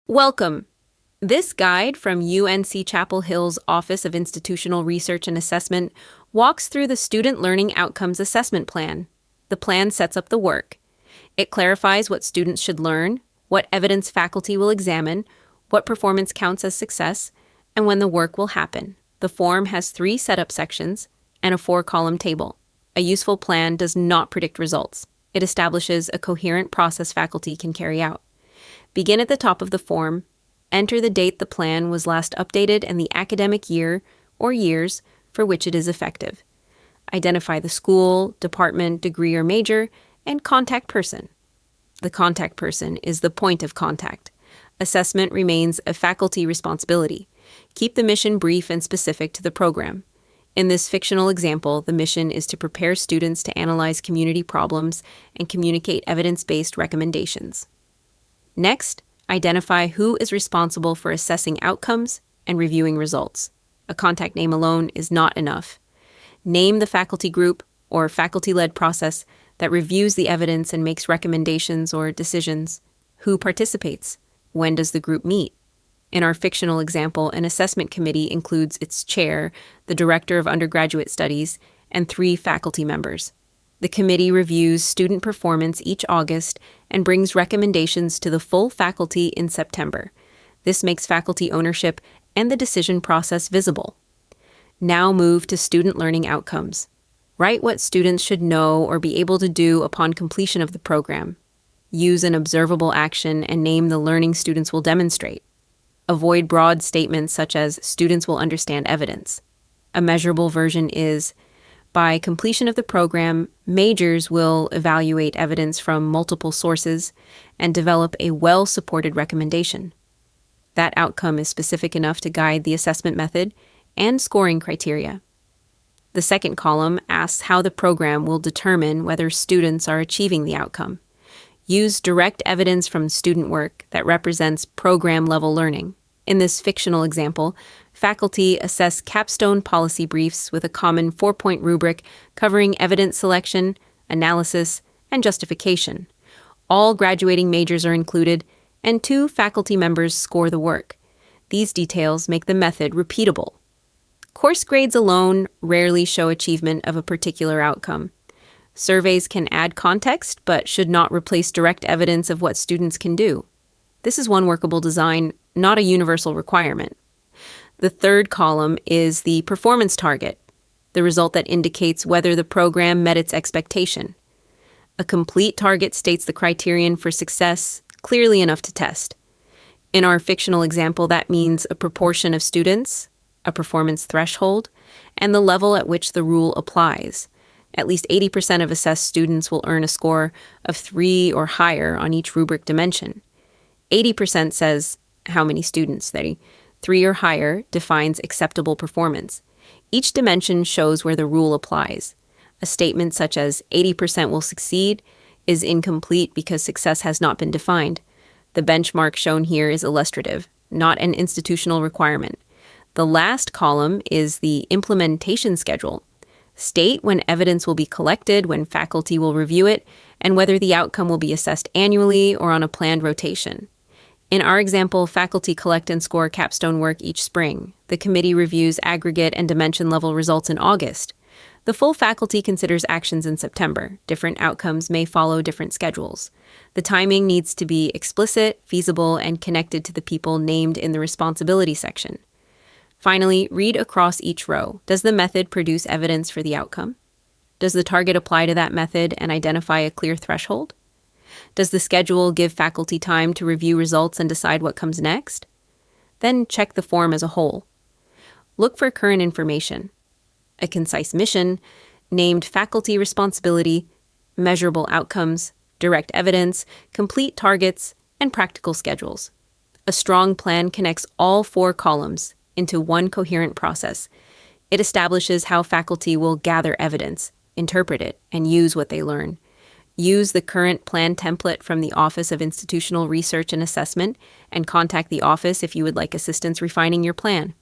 Welcome. This guide from UNC-Chapel Hill's Office of Institutional Research and Assessment walks through the Student Learning Outcomes Assessment Plan. The plan sets up the work. It clarifies what students should learn, what evidence faculty will examine, what performance counts as success, and when the work will happen. The form has 3 setup sections and a 4-column table. A useful plan does not predict results. It establishes a coherent process faculty can carry out. Begin at the top of the form. Enter the date the plan was last updated and the academic year or years for which it is effective. Identify the school, department, degree, or major, and contact person. The contact person is the point of contact. Assessment remains a faculty responsibility. Keep the mission brief and specific to the program. In this fictional example, the mission is to prepare students to analyze community problems and communicate evidence-based recommendations. Next, identify who is responsible for assessing outcomes and reviewing results. A contact name alone is not enough. Name the faculty group or faculty-led process that reviews the evidence and makes recommendations or decisions. Who participates? When does the group meet? In our fictional example, an assessment committee includes its chair, the director of undergraduate studies, and 3 faculty members. The committee reviews student performance each August and brings recommendations to the full faculty in September. This makes faculty ownership and the decision process visible. Now move to student learning outcomes. Write what students should know or be able to do upon completion of the program. Use an observable action and name the learning students will demonstrate. Avoid broad statements such as students will understand evidence. A measurable version is, by completion of the program, majors will evaluate evidence from multiple sources and develop a well-supported recommendation. That outcome is specific enough to guide the assessment method and scoring criteria. The second column asks how the program will determine whether students are achieving the outcome. Use direct evidence from student work that represents program-level learning. In this fictional example, faculty assess capstone policy briefs with a common 4-point rubric covering evidence selection, analysis, and justification. All graduating majors are included, and 2 faculty members score the work. These details make the method repeatable. Course grades alone rarely show achievement of a particular outcome. Surveys can add context, but should not replace direct evidence of what students can do. This is one workable design, not a universal requirement. The third column is the performance target, the result that indicates whether the program met its expectation. A complete target states the criterion for success clearly enough to test. In our fictional example, that means a proportion of students, a performance threshold, and the level at which the rule applies. At least 80% of assessed students will earn a score of 3 or higher on each rubric dimension. 80% says how many students, 3 or higher defines acceptable performance. Each dimension shows where the rule applies. A statement such as 80% will succeed is incomplete because success has not been defined. The benchmark shown here is illustrative, not an institutional requirement. The last column is the implementation schedule. State when evidence will be collected, when faculty will review it, and whether the outcome will be assessed annually or on a planned rotation. In our example, faculty collect and score capstone work each spring. The committee reviews aggregate and dimension-level results in August. The full faculty considers actions in September. Different outcomes may follow different schedules. The timing needs to be explicit, feasible, and connected to the people named in the responsibility section. Finally, read across each row. Does the method produce evidence for the outcome? Does the target apply to that method and identify a clear threshold? Does the schedule give faculty time to review results and decide what comes next? Then check the form as a whole. Look for current information. A concise mission, named faculty responsibility, measurable outcomes, direct evidence, complete targets, and practical schedules. A strong plan connects all 4 columns into one coherent process. It establishes how faculty will gather evidence, interpret it, and use what they learn. Use the current plan template from the Office of Institutional Research and Assessment and contact the office if you would like assistance refining your plan.